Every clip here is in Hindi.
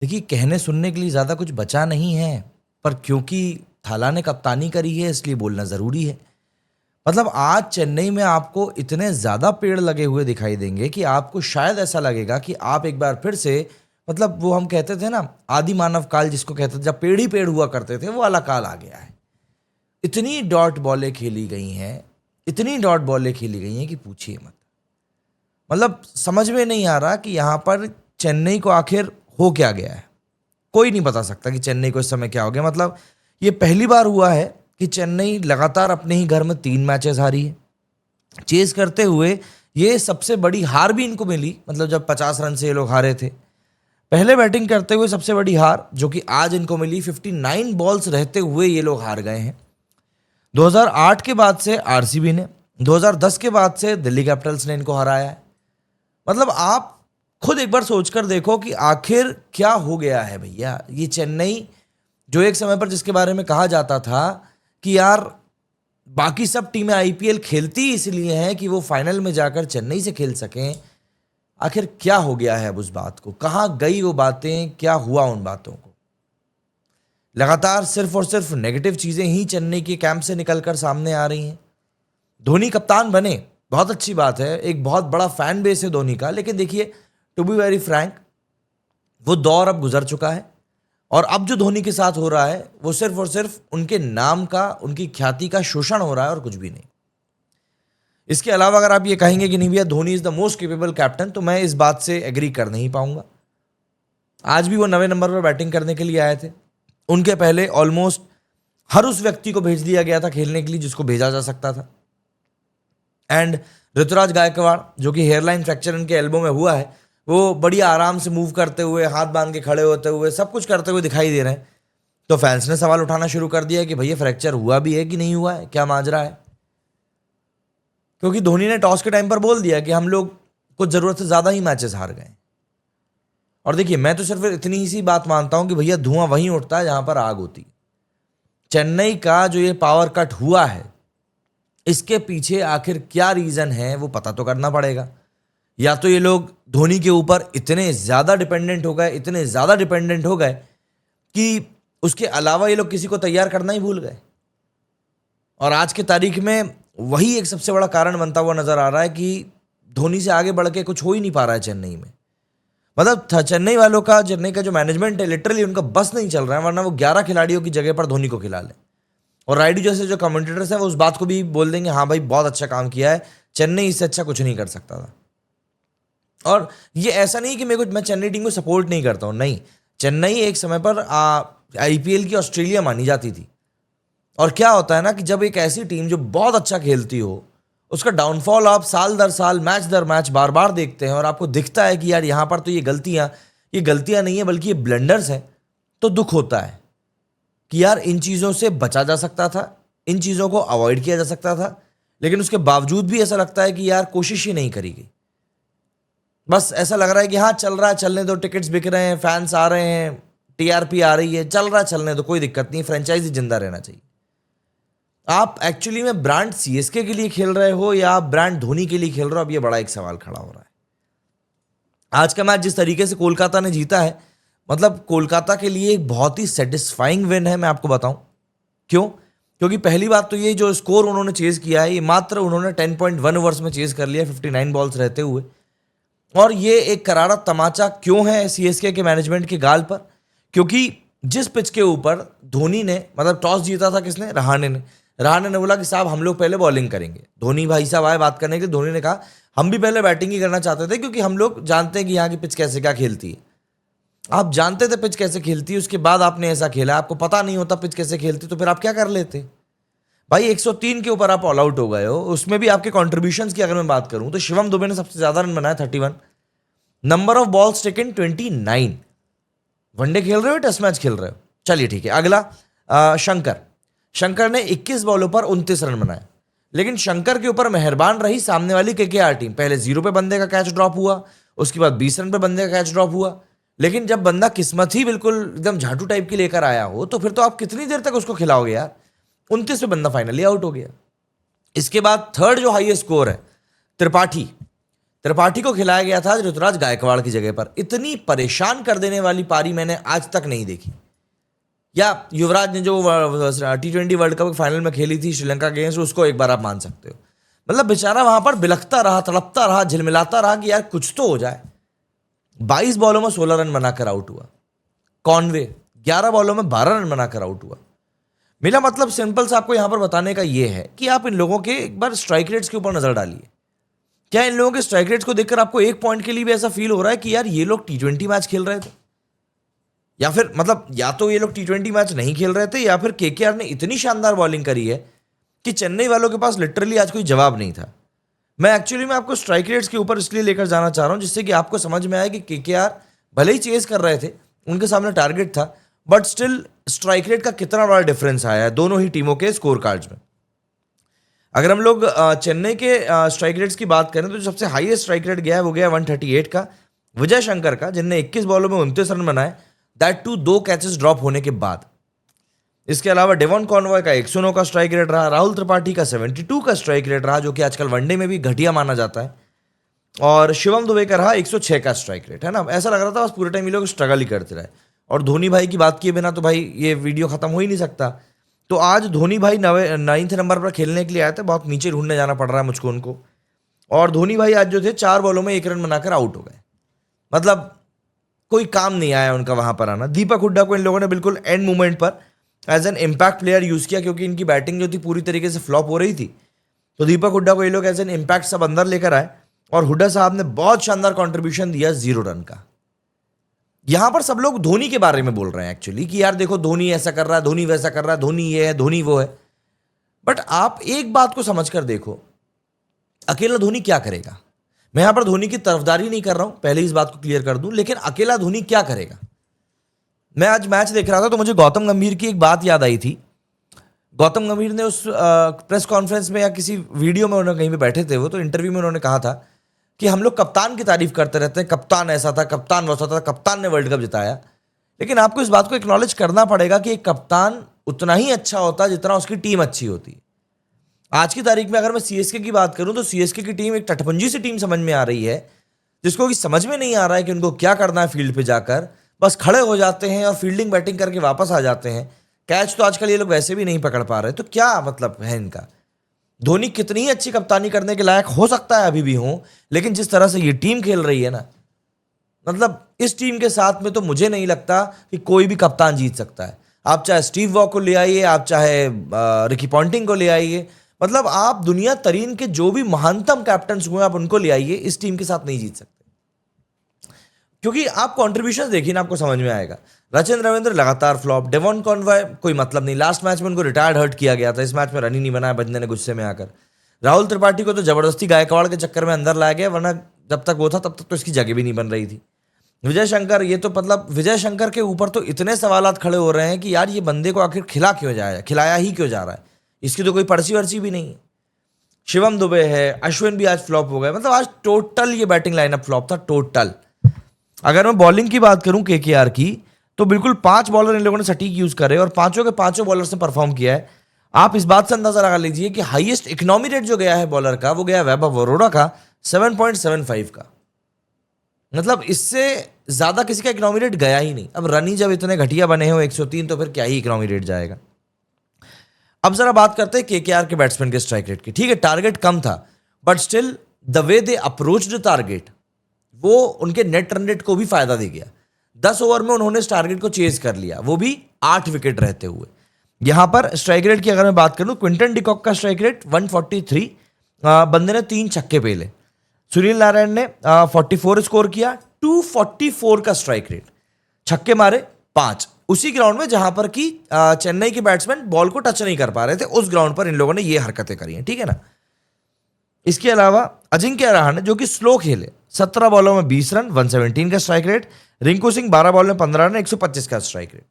देखिए, कहने सुनने के लिए ज़्यादा कुछ बचा नहीं है, पर क्योंकि थाला ने कप्तानी करी है इसलिए बोलना ज़रूरी है। मतलब आज चेन्नई में आपको इतने ज़्यादा पेड़ लगे हुए दिखाई देंगे कि आपको शायद ऐसा लगेगा कि आप एक बार फिर से, मतलब वो हम कहते थे ना, आदि मानव काल जिसको कहते थे, जब पेड़ ही पेड़ हुआ करते थे, वो वाला काल आ गया है। इतनी डॉट बॉलें खेली गई हैं, इतनी डॉट बॉलें खेली गई हैं कि पूछिए मत। मतलब समझ में नहीं आ रहा कि यहाँ पर चेन्नई को आखिर हो क्या गया है। कोई नहीं बता सकता कि चेन्नई को इस समय क्या हो गया। मतलब ये पहली बार हुआ है कि चेन्नई लगातार अपने ही घर में 3 मैचेस हारी है। चेस करते हुए ये सबसे बड़ी हार भी इनको मिली, मतलब जब 50 रन से ये लोग हारे थे। पहले बैटिंग करते हुए सबसे बड़ी हार जो कि आज इनको मिली, 59 बॉल्स रहते हुए ये लोग हार गए हैं। 2008 के बाद से आरसीबी ने, 2010 के बाद से दिल्ली कैपिटल्स ने इनको हराया है। मतलब आप खुद एक बार सोचकर देखो कि आखिर क्या हो गया है भैया। ये चेन्नई जो एक समय पर जिसके बारे में कहा जाता था कि यार बाकी सब टीमें आईपीएल खेलती इसलिए हैं कि वो फाइनल में जाकर चेन्नई से खेल सकें, आखिर क्या हो गया है अब उस बात को? कहां गई वो बातें? क्या हुआ उन बातों को? लगातार सिर्फ और सिर्फ नेगेटिव चीजें ही चेन्नई के कैंप से निकलकर सामने आ रही हैं। धोनी कप्तान बने, बहुत अच्छी बात है, एक बहुत बड़ा फैन बेस है धोनी का, लेकिन देखिए, टू बी वेरी फ्रैंक, वो दौर अब गुजर चुका है। और अब जो धोनी के साथ हो रहा है वो सिर्फ और सिर्फ उनके नाम का, उनकी ख्याति का शोषण हो रहा है और कुछ भी नहीं। इसके अलावा अगर आप ये कहेंगे कि नहीं भैया Dhoni is the most capable captain, तो मैं इस बात से एग्री कर नहीं पाऊंगा। आज भी वो 9वें नंबर पर बैटिंग करने के लिए आए थे। उनके पहले ऑलमोस्ट हर उस व्यक्ति को भेज दिया गया था खेलने के लिए जिसको भेजा जा सकता था। एंड ऋतुराज गायकवाड़, जो कि हेयरलाइन फ्रैक्चर इनके एल्बो में हुआ है, वो बढ़िया आराम से मूव करते हुए, हाथ बांध के खड़े होते हुए, सब कुछ करते हुए दिखाई दे रहे हैं। तो फैंस ने सवाल उठाना शुरू कर दिया कि भैया फ्रैक्चर हुआ भी है कि नहीं हुआ है, क्या माजरा है? क्योंकि धोनी ने टॉस के टाइम पर बोल दिया कि हम लोग कुछ जरूरत से ज्यादा ही मैचेस हार गए। और देखिए, मैं तो सिर्फ इतनी ही सी बात मानता हूं कि भैया धुआं वहीं उठता है जहां पर आग होती है। चेन्नई का जो ये पावर कट हुआ है, इसके पीछे आखिर क्या रीजन है वो पता तो करना पड़ेगा। या तो ये लोग धोनी के ऊपर इतने ज्यादा डिपेंडेंट हो गए, इतने ज्यादा डिपेंडेंट हो गए कि उसके अलावा ये लोग किसी को तैयार करना ही भूल गए। और आज की तारीख में वही एक सबसे बड़ा कारण बनता हुआ नजर आ रहा है कि धोनी से आगे बढ़ के कुछ हो ही नहीं पा रहा है चेन्नई में। मतलब चेन्नई वालों का, चेन्नई का जो मैनेजमेंट है, लिटरली उनका बस नहीं चल रहा है, वरना वो 11 खिलाड़ियों की जगह पर धोनी को खिला ले। और राइडू जैसे जो कमेंटेटर्स हैं वो उस बात को भी बोल देंगे, हाँ भाई बहुत अच्छा काम किया है, चेन्नई इससे अच्छा कुछ नहीं कर सकता था। और ये ऐसा नहीं कि मैं चेन्नई टीम को सपोर्ट नहीं करता हूं, नहीं। चेन्नई एक समय पर आईपीएल की ऑस्ट्रेलिया मानी जाती थी। और क्या होता है ना कि जब एक ऐसी टीम जो बहुत अच्छा खेलती हो, उसका डाउनफॉल आप साल दर साल, मैच दर मैच बार बार देखते हैं और आपको दिखता है कि यार यहां पर तो ये गलतियां नहीं है बल्कि ये ब्लंडर्स हैं, तो दुख होता है कि यार इन चीजों से बचा जा सकता था, इन चीजों को अवॉइड किया जा सकता था, लेकिन उसके बावजूद भी ऐसा लगता है कि यार कोशिश ही नहीं करी गई। बस ऐसा लग रहा है कि हाँ चल रहा है, चलने दो, टिकट्स बिक रहे हैं, फैंस आ रहे हैं, टीआरपी आ रही है, चल रहा है, चलने दो, कोई दिक्कत नहीं, फ्रेंचाइजी जिंदा रहना चाहिए। आप एक्चुअली में ब्रांड सीएसके के लिए खेल रहे हो या आप ब्रांड धोनी के लिए खेल रहे हो? अब ये बड़ा एक सवाल खड़ा हो रहा है। आज का मैच जिस तरीके से कोलकाता ने जीता है, मतलब कोलकाता के लिए एक बहुत ही सेटिस्फाइंग विन है, मैं आपको बताऊं क्यों। क्योंकि पहली बात तो ये जो स्कोर उन्होंने चेज किया है, ये मात्र उन्होंने 10.1 ओवर्स में चेज कर लिया, 59 बॉल्स रहते हुए। और ये एक करारा तमाचा क्यों है सीएसके के मैनेजमेंट के गाल पर? क्योंकि जिस पिच के ऊपर धोनी ने, मतलब टॉस जीता था किसने? रहाणे ने बोला कि साहब हम लोग पहले बॉलिंग करेंगे। धोनी भाई साहब आए बात करने के लिए, धोनी ने कहा हम भी पहले बैटिंग ही करना चाहते थे क्योंकि हम लोग जानते हैं कि यहाँ की पिच कैसे क्या खेलती है। आप जानते थे पिच कैसे खेलती है, उसके बाद आपने ऐसा खेला, आपको पता नहीं होता पिच कैसे खेलती, तो फिर आप क्या कर लेते भाई? 103 के ऊपर आप ऑल आउट हो गए हो, उसमें भी आपके कॉन्ट्रीब्यूशंस की अगर मैं बात करूं तो शिवम दुबे ने सबसे ज्यादा रन बनाया, 31। Number of balls taken 29। One day खेल रहे हो, टेस्ट मैच खेल रहे हो, चलिए ठीक है। अगला शंकर ने 21 बॉलों पर 29 रन बनाए। लेकिन शंकर के ऊपर मेहरबान रही सामने वाली केकेआर टीम। पहले 0 पे बंदे का कैच ड्रॉप हुआ, उसके बाद 20 रन पे बंदे का कैच ड्रॉप हुआ। लेकिन जब बंदा किस्मत ही बिल्कुल एकदम झाटू टाइप की लेकर आया हो, तो फिर तो आप कितनी देर तक उसको खिलाओगे यार? 29 पे बंदा फाइनली आउट हो गया। इसके बाद थर्ड जो हाईएस्ट स्कोर है, त्रिपाठी त्रिपाठी को खिलाया गया था ऋतुराज गायकवाड़ की जगह पर। इतनी परेशान कर देने वाली पारी मैंने आज तक नहीं देखी। या युवराज ने जो T20 वर्ल्ड कप फाइनल में खेली थी श्रीलंका के अगेंस्ट, उसको एक बार आप मान सकते हो। मतलब बेचारा वहां पर बिलखता रहा, तड़पता रहा, झिलमिलाता रहा कि यार कुछ तो हो जाए। 22 बॉलों में 16 रन बनाकर आउट हुआ। कॉनवे 11 बॉलों में 12 रन बनाकर आउट हुआ। मेरा मतलब सिंपल सा आपको यहां पर बताने का यह है कि आप इन लोगों के एक बार स्ट्राइक रेट्स के ऊपर नजर डालिए। क्या इन लोगों के स्ट्राइक रेट्स को देखकर आपको एक पॉइंट के लिए भी ऐसा फील हो रहा है कि यार ये लोग T20 मैच खेल रहे थे? या फिर मतलब या तो ये लोग T20 मैच नहीं खेल रहे थे, या फिर KKR ने इतनी शानदार बॉलिंग करी है कि चेन्नई वालों के पास लिटरली आज कोई जवाब नहीं था। मैं एक्चुअली में आपको स्ट्राइक रेट्स के ऊपर इसलिए लेकर जाना चाह रहा हूं जिससे कि आपको समझ में आए कि KKR भले ही चेज कर रहे थे, उनके सामने टारगेट था, बट स्टिल स्ट्राइक रेट का कितना बड़ा डिफरेंस आया है दोनों ही टीमों के स्कोर कार्ड्स में। अगर हम लोग चेन्नई के स्ट्राइक रेट्स की बात करें तो जो सबसे हाईएस्ट स्ट्राइक रेट गया है वो गया 138 का, विजय शंकर का, जिनने 21 बॉलों में 29 रन बनाए, दैट टू 2 कैचेस ड्रॉप होने के बाद। इसके अलावा डेवन कॉनवॉय का 109 का स्ट्राइक रेट रहा, राहुल त्रिपाठी का 72 का स्ट्राइक रेट रहा, जो कि आजकल वनडे में भी घटिया माना जाता है, और शिवम दुबे का रहा 106 का स्ट्राइक रेट, है ना। ऐसा लग रहा था बस पूरे टाइम ये लोग स्ट्रगल ही करते रहे। और धोनी भाई की बात किए बिना तो भाई ये वीडियो खत्म हो ही नहीं सकता। तो आज धोनी भाई 9th नंबर पर खेलने के लिए आए थे, बहुत नीचे ढूंढने जाना पड़ रहा है मुझको उनको। और धोनी भाई आज जो थे 4 बॉलों में 1 रन बनाकर आउट हो गए। मतलब कोई काम नहीं आया उनका वहां पर आना। दीपक हुड्डा को इन लोगों ने बिल्कुल एंड मोमेंट पर as an impact player use किया, क्योंकि इनकी बैटिंग जो थी पूरी तरीके से फ्लॉप हो रही थी। तो दीपक हुड्डा को ये लोग एज एन इम्पैक्ट सब अंदर लेकर आए, और हुड्डा साहब ने बहुत शानदार कंट्रीब्यूशन दिया 0 रन का। यहां पर सब लोग धोनी के बारे में बोल रहे हैं एक्चुअली कि यार देखो धोनी ऐसा कर रहा है, धोनी वैसा कर रहा है, धोनी ये है, धोनी वो है। बट आप एक बात को समझकर देखो, अकेला धोनी क्या करेगा। मैं यहां पर धोनी की तरफदारी नहीं कर रहा हूं, पहले इस बात को क्लियर कर दूं, लेकिन अकेला धोनी क्या करेगा। मैं आज मैच देख रहा था तो मुझे गौतम गंभीर की एक बात याद आई थी। गौतम गंभीर ने उस प्रेस कॉन्फ्रेंस में या किसी वीडियो में उन्होंने कहीं पे बैठे थे, वो तो इंटरव्यू में उन्होंने कहा था कि हम लोग कप्तान की तारीफ करते रहते हैं, कप्तान ऐसा था, कप्तान वैसा था, कप्तान ने वर्ल्ड कप जिताया। लेकिन आपको इस बात को एक्नॉलेज करना पड़ेगा कि एक कप्तान उतना ही अच्छा होता है जितना उसकी टीम अच्छी होती है। आज की तारीख में अगर मैं CSK की बात करूं तो CSK की टीम एक टटपुंजी सी टीम समझ में आ रही है, जिसको कि समझ में नहीं आ रहा है कि उनको क्या करना है फील्ड पे जाकर। बस खड़े हो जाते हैं और फील्डिंग बैटिंग करके वापस आ जाते हैं। कैच तो आजकल ये लोग वैसे भी नहीं पकड़ पा रहे, तो क्या मतलब है इनका। धोनी कितनी ही अच्छी कप्तानी करने के लायक हो सकता है अभी भी हो, लेकिन जिस तरह से ये टीम खेल रही है ना, मतलब इस टीम के साथ में तो मुझे नहीं लगता कि कोई भी कप्तान जीत सकता है। आप चाहे स्टीव वॉ को ले आइए, आप चाहे रिकी पॉन्टिंग को ले आइए, मतलब आप दुनिया तरीन के जो भी महानतम कैप्टन हुए आप उनको ले आइए, इस टीम के साथ नहीं जीत सकते। क्योंकि आप कॉन्ट्रीब्यूशन देखिए ना, आपको समझ में आएगा। रचिन रविंद्र लगातार फ्लॉप, डेवन कॉनवॉय कोई मतलब नहीं, लास्ट मैच में उनको रिटायर्ड हर्ट किया गया था, इस मैच में रन ही नहीं बनाया बंदे ने गुस्से में आकर। राहुल त्रिपाठी को तो जबरदस्ती गायकवाड़ के चक्कर में अंदर लाया गया, वरना जब तक वो था तब तक तो इसकी जगह भी नहीं बन रही थी। विजय शंकर, ये तो मतलब विजय शंकर के ऊपर तो इतने सवालात खड़े हो रहे हैं कि यार ये बंदे को आखिर खिलाया ही क्यों जा रहा है, इसकी तो कोई पर्ची वर्ची भी नहीं है। शिवम दुबे है, अश्विन भी आज फ्लॉप हो गए। मतलब आज टोटल ये बैटिंग लाइनअप फ्लॉप था, टोटल। अगर मैं बॉलिंग की बात करूं KKR की, तो बिल्कुल 5 बॉलर इन लोगों ने सटीक यूज करे और पांचों के पांचों बॉलर्स ने परफॉर्म किया है। आप इस बात से अंदाजा लगा लीजिए कि हाईएस्ट इकोनॉमी रेट जो गया है बॉलर का, वो गया वैभव अरोड़ा का 7.75 का। मतलब इससे ज्यादा किसी का इकोनॉमी रेट गया ही नहीं। अब रन ही जब इतने घटिया बने हो 103, तो फिर क्या ही इकोनॉमी रेट जाएगा। अब जरा बात करते हैं KKR के बैट्समैन के स्ट्राइक रेट की। ठीक है, टारगेट कम था, but still the way they approached target, वो उनके नेट रन रेट को भी फायदा दे गया। 10 ओवर में उन्होंने इस टारगेट को चेज कर लिया, वो भी 8 विकेट रहते हुए। यहां पर स्ट्राइक रेट की अगर मैं बात करूं, क्विंटन डिकॉक का स्ट्राइक रेट 143, बंदे ने 3 छक्के पेले। सुनील नारायण ने 44 स्कोर किया, 244 का स्ट्राइक रेट, छक्के मारे 5, उसी ग्राउंड में जहां पर कि चेन्नई के बैट्समैन बॉल को टच नहीं कर पा रहे थे, उस ग्राउंड पर इन लोगों ने ये हरकतें करी हैं। ठीक है ना। इसके अलावा अजिंक्य रहाणे जो कि स्लो खेले, 17 बॉलों में 20 रन, 117 का strike rate. Rinku Singh 12 ball में 15 रन, 125 का स्ट्राइक रेट।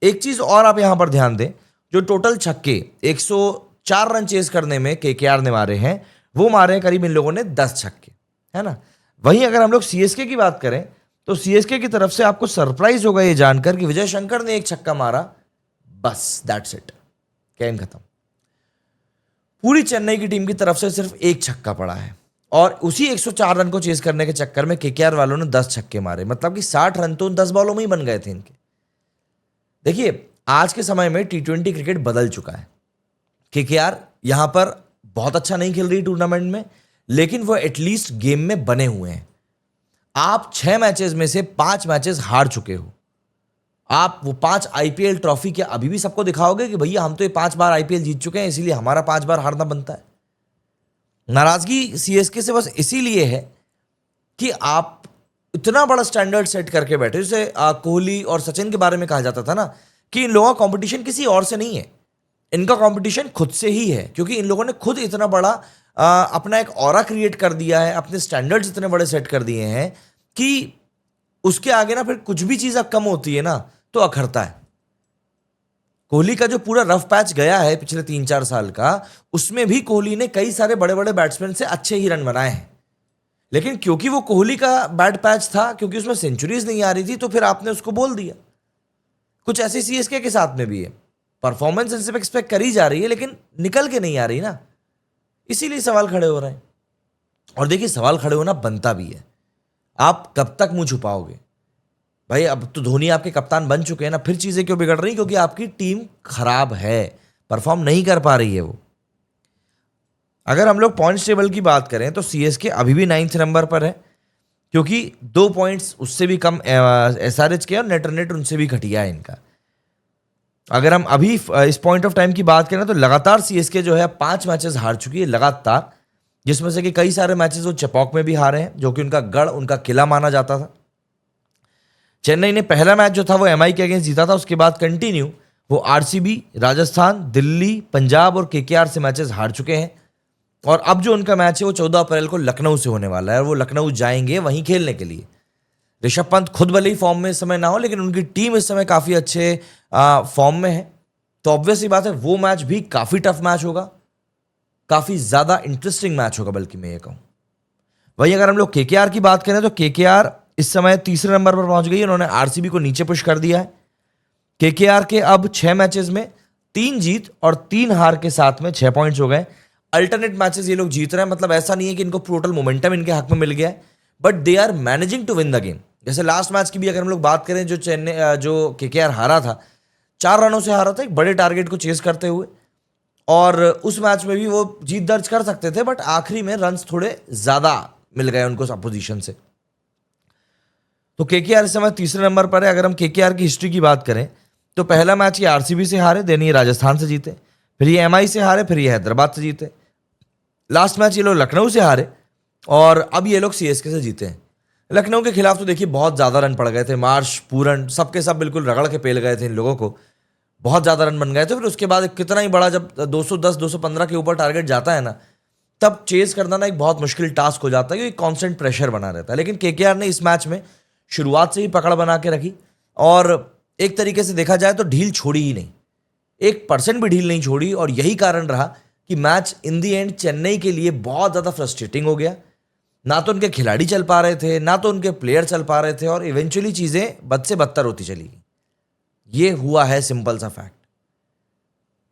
एक चीज और आप यहां पर ध्यान दें, जो टोटल छक्के 104 रन चेज करने में KKR ने मारे हैं, वो मारे हैं करीब इन लोगों ने 10 छक्के, है ना। वहीं अगर हम लोग CSK की बात करें तो CSK की तरफ से आपको सरप्राइज होगा ये जानकर कि विजय शंकर ने 1 छक्का मारा, बस दैट्स इट, गेम खत्म। पूरी चेन्नई की टीम की तरफ से सिर्फ 1 छक्का पड़ा है और उसी 104 रन को चेस करने के चक्कर में केकेआर वालों ने 10 छक्के मारे, मतलब कि 60 रन तो उन 10 बॉलों में ही बन गए थे इनके। देखिए, आज के समय में टी20 क्रिकेट बदल चुका है। केकेआर यहां पर बहुत अच्छा नहीं खेल रही टूर्नामेंट में, लेकिन वो एटलीस्ट गेम में बने हुए हैं। आप 6 मैचेस में से 5 मैचेस हार चुके हो। आप वो 5 आईपीएल ट्रॉफी क्या अभी भी सबको दिखाओगे कि भैया हम तो ये 5 बार आईपीएल जीत चुके हैं, इसीलिए हमारा 5 बार हारना बनता है? नाराजगी सीएसके से बस इसीलिए है कि आप इतना बड़ा स्टैंडर्ड सेट करके बैठे। जैसे कोहली और सचिन के बारे में कहा जाता था ना कि इन लोगों का कंपटीशन किसी और से नहीं है, इनका कंपटीशन खुद से ही है, क्योंकि इन लोगों ने खुद इतना बड़ा अपना एक ऑरा क्रिएट कर दिया है, अपने स्टैंडर्ड्स इतने बड़े सेट कर दिए हैं कि उसके आगे ना फिर कुछ भी चीज कम होती है ना तो अखरता है। कोहली का जो पूरा रफ पैच गया है पिछले 3-4 साल का, उसमें भी कोहली ने कई सारे बड़े बड़े बैट्समैन से अच्छे ही रन बनाए हैं, लेकिन क्योंकि वो कोहली का बैड पैच था, क्योंकि उसमें सेंचुरीज नहीं आ रही थी, तो फिर आपने उसको बोल दिया। कुछ ऐसे सीएसके के साथ में भी है, परफॉर्मेंस इनसे एक्सपेक्ट करी जा रही है लेकिन निकल के नहीं आ रही ना, इसीलिए सवाल खड़े हो रहे हैं। और देखिए, सवाल खड़े होना बनता भी है। आप कब तक मुंह छुपाओगे भाई? अब तो धोनी आपके कप्तान बन चुके हैं ना, फिर चीजें क्यों बिगड़ रही? क्योंकि आपकी टीम खराब है, परफॉर्म नहीं कर पा रही है वो। अगर हम लोग पॉइंट्स टेबल की बात करें तो सीएसके अभी भी 9th नंबर पर है, क्योंकि 2 पॉइंट्स उससे भी कम एसआरएच के और नेट रन रेट उनसे भी घटिया है इनका। अगर हम अभी इस पॉइंट ऑफ टाइम की बात करें तो लगातार सीएसके जो है 5 मैचेस हार चुकी है लगातार, जिसमें से कि कई सारे मैचेस वो चेपॉक में भी हारे हैं, जो कि उनका गढ़, उनका किला माना जाता था। चेन्नई ने पहला मैच जो था वो एमआई के अगेंस्ट जीता था, उसके बाद कंटिन्यू वो आरसीबी, राजस्थान, दिल्ली, पंजाब और केकेआर से मैचेस हार चुके हैं। और अब जो उनका मैच है वो 14 अप्रैल को लखनऊ से होने वाला है, और वो लखनऊ जाएंगे वहीं खेलने के लिए। ऋषभ पंत खुद भले ही फॉर्म में इस समय ना हो, लेकिन उनकी टीम इस समय काफी अच्छे फॉर्म में है, तो ऑब्वियस ही बात है वो मैच भी काफी टफ मैच होगा, काफी ज्यादा इंटरेस्टिंग मैच होगा, बल्कि मैं ये कहूं। वही अगर हम लोग केकेआर की बात करें तो केकेआर इस समय तीसरे नंबर पर पहुंच गई है, उन्होंने आरसीबी को नीचे पुश कर दिया है। केकेआर के अब 6 मैचेस में 3 जीत और 3 हार के साथ में 6 पॉइंट्स हो गए। अल्टरनेट मैचेस ये लोग जीत रहे हैं, मतलब ऐसा नहीं है कि इनको टोटल मोमेंटम इनके हक में मिल गया है, but they are managing to win the game. जैसे लास्ट मैच की भी अगर हम लोग बात करें, जो चेन्नई जो केकेआर हारा था 4 रनों से हारा था, एक बड़े टारगेट को चेस करते हुए, और उस मैच में भी वो जीत दर्ज कर सकते थे, बट आखिरी में रन्स थोड़े ज्यादा मिल गए उनको अपोजिशन से। तो केकेआर इस समय तीसरे नंबर पर है। अगर हम केकेआर की हिस्ट्री की बात करें तो पहला मैच ये आरसीबी से हारे, देन ये राजस्थान से जीते, फिर ये एमआई से हारे, फिर ये हैदराबाद से जीते, लास्ट मैच ये लोग लखनऊ से हारे, और अब ये लोग सीएसके से जीते हैं। लखनऊ के खिलाफ तो देखिए बहुत ज्यादा रन पड़ गए थे, मार्श, पूरन, सबके सब बिल्कुल रगड़ के पेल गए थे इन लोगों को, बहुत ज्यादा रन बन गए थे। फिर उसके बाद कितना ही बड़ा, जब 210 215 के ऊपर टारगेट जाता है ना, तब चेज करना ना एक बहुत मुश्किल टास्क हो जाता है, क्योंकि कांस्टेंट प्रेशर बना रहता है। लेकिन केकेआर ने इस मैच में शुरुआत से ही पकड़ बना के रखी, और एक तरीके से देखा जाए तो ढील छोड़ी ही नहीं, 1% भी ढील नहीं छोड़ी, और यही कारण रहा कि match in the and Chennai के लिए बहुत ज्यादा फ्रस्ट्रेटिंग हो गया। ना तो उनके खिलाड़ी चल पा रहे थे, ना तो उनके प्लेयर चल पा रहे थे, और इवेंचुअली चीजें बद से बदतर होती चली गई। ये हुआ है सिंपल सा फैक्ट।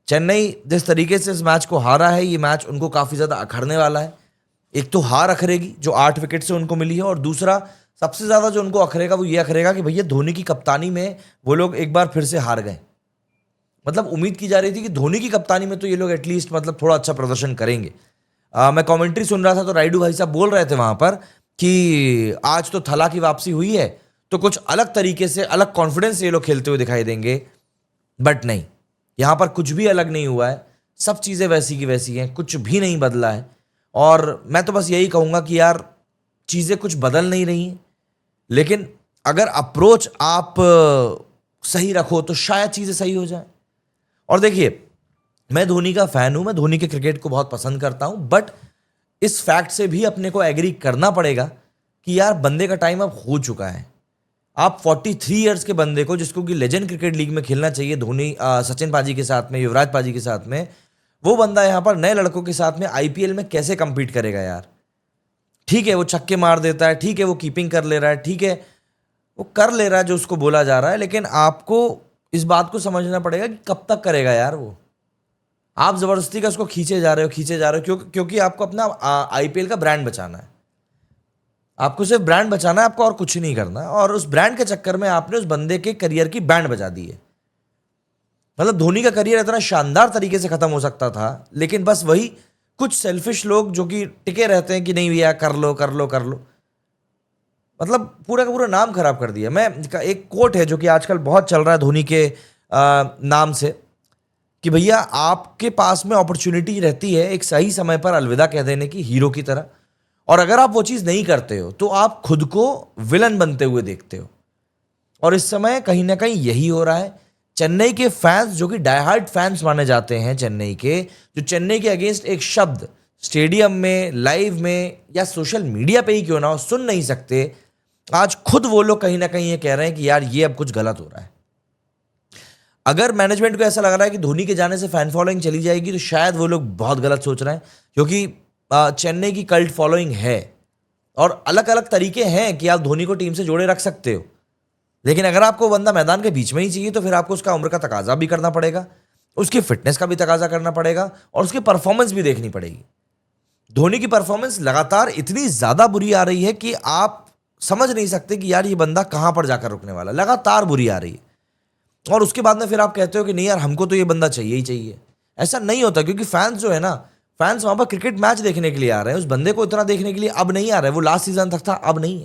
चेन्नई जिस तरीके से इस मैच को हारा है, ये मैच उनको काफी ज्यादा अखरने वाला है। एक तो हार अखरेगी जो 8 विकेट से उनको मिली है, और दूसरा सबसे ज्यादा जो उनको अखरेगा वो ये अखरेगा कि भैया धोनी की कप्तानी में वो लोग एक बार फिर से हार गए। मतलब उम्मीद की जा रही थी कि धोनी की कप्तानी में तो ये लोग एटलीस्ट मतलब थोड़ा अच्छा प्रदर्शन करेंगे। मैं कमेंट्री सुन रहा था तो राइडू भाई साहब बोल रहे थे वहां पर कि आज तो थला की वापसी हुई है, तो कुछ अलग तरीके से, अलग कॉन्फिडेंस से ये लोग खेलते हुए दिखाई देंगे, बट नहीं, यहां पर कुछ भी अलग नहीं हुआ है। सब चीजें वैसी की वैसी हैं, कुछ भी नहीं बदला है। और मैं तो बस यही कहूंगा कि यार चीजें कुछ बदल नहीं रही हैं, लेकिन अगर अप्रोच आप सही रखो तो शायद चीजें सही हो जाए। और देखिए, मैं धोनी का फैन हूं, मैं धोनी के क्रिकेट को बहुत पसंद करता हूं, बट इस फैक्ट से भी अपने को एग्री करना पड़ेगा कि यार बंदे का टाइम अब हो चुका है। आप 43 इयर्स के बंदे को, जिसको कि लेजेंड क्रिकेट लीग में खेलना चाहिए, धोनी, सचिन पाजी के साथ में, युवराज पाजी के साथ में, वो बंदा यहां पर नए लड़कों के साथ में आईपीएल में कैसे कंपीट करेगा यार? ठीक है वो छक्के मार देता है, ठीक है वो कीपिंग कर ले रहा है, ठीक है वो कर ले रहा है जो उसको बोला जा रहा है, लेकिन आपको इस बात को समझना पड़ेगा कि कब तक करेगा यार वो। आप जबरदस्ती का उसको खींचे जा रहे हो क्योंकि आपको अपना आईपीएल का ब्रांड बचाना है। आपको सिर्फ ब्रांड बचाना है, आपको और कुछ नहीं करना। और उस ब्रांड के चक्कर में आपने उस बंदे के करियर की बैंड बजा दी है। मतलब धोनी का करियर इतना शानदार तरीके से खत्म हो सकता था, लेकिन बस वही कुछ सेल्फिश लोग जो कि टिके रहते हैं कि नहीं भैया कर लो कर लो कर लो, मतलब पूरा का पूरा नाम खराब कर दिया। मैं एक कोट है जो कि आजकल बहुत चल रहा है धोनी के नाम से, कि भैया आपके पास में अपॉर्चुनिटी रहती है एक सही समय पर अलविदा कह देने की, हीरो की तरह, और अगर आप वो चीज नहीं करते हो तो आप खुद को विलन बनते हुए देखते हो। और इस समय कहीं ना कहीं यही हो रहा है। चेन्नई के फैंस जो कि डायहार्ड फैंस माने जाते हैं चेन्नई के, जो चेन्नई के अगेंस्ट एक शब्द स्टेडियम में, लाइव में या सोशल मीडिया पे ही क्यों ना हो सुन नहीं सकते, आज खुद वो लोग कहीं ना कहीं ये कह रहे हैं कि यार ये अब कुछ गलत हो रहा है। अगर मैनेजमेंट को ऐसा लग रहा है कि धोनी के जाने से फैन फॉलोइंग चली जाएगी, तो शायद वो लोग बहुत गलत सोच रहे हैं, क्योंकि चेन्नई की कल्ट फॉलोइंग है और अलग अलग तरीके हैं कि आप धोनी को टीम से जोड़े रख सकते हो। लेकिन अगर आपको बंदा मैदान के बीच में ही चाहिए तो फिर आपको उसका उम्र का तकाजा भी करना पड़ेगा, उसकी फिटनेस का भी तकाजा करना पड़ेगा और उसकी परफॉर्मेंस भी देखनी पड़ेगी। धोनी की परफॉर्मेंस लगातार इतनी ज्यादा बुरी आ रही है कि आप समझ नहीं सकते कि यार ये बंदा कहां पर जाकर रुकने वाला, लगातार बुरी आ रही है। और उसके बाद में फिर आप कहते हो कि नहीं यार हमको तो ये बंदा चाहिए ही चाहिए। ऐसा नहीं होता, क्योंकि फैंस जो है ना, फैंस वहां पर क्रिकेट मैच देखने के लिए आ रहे हैं, उस बंदे को इतना देखने के लिए अब नहीं आ रहा है। वो लास्ट सीजन तक था, अब नहीं है।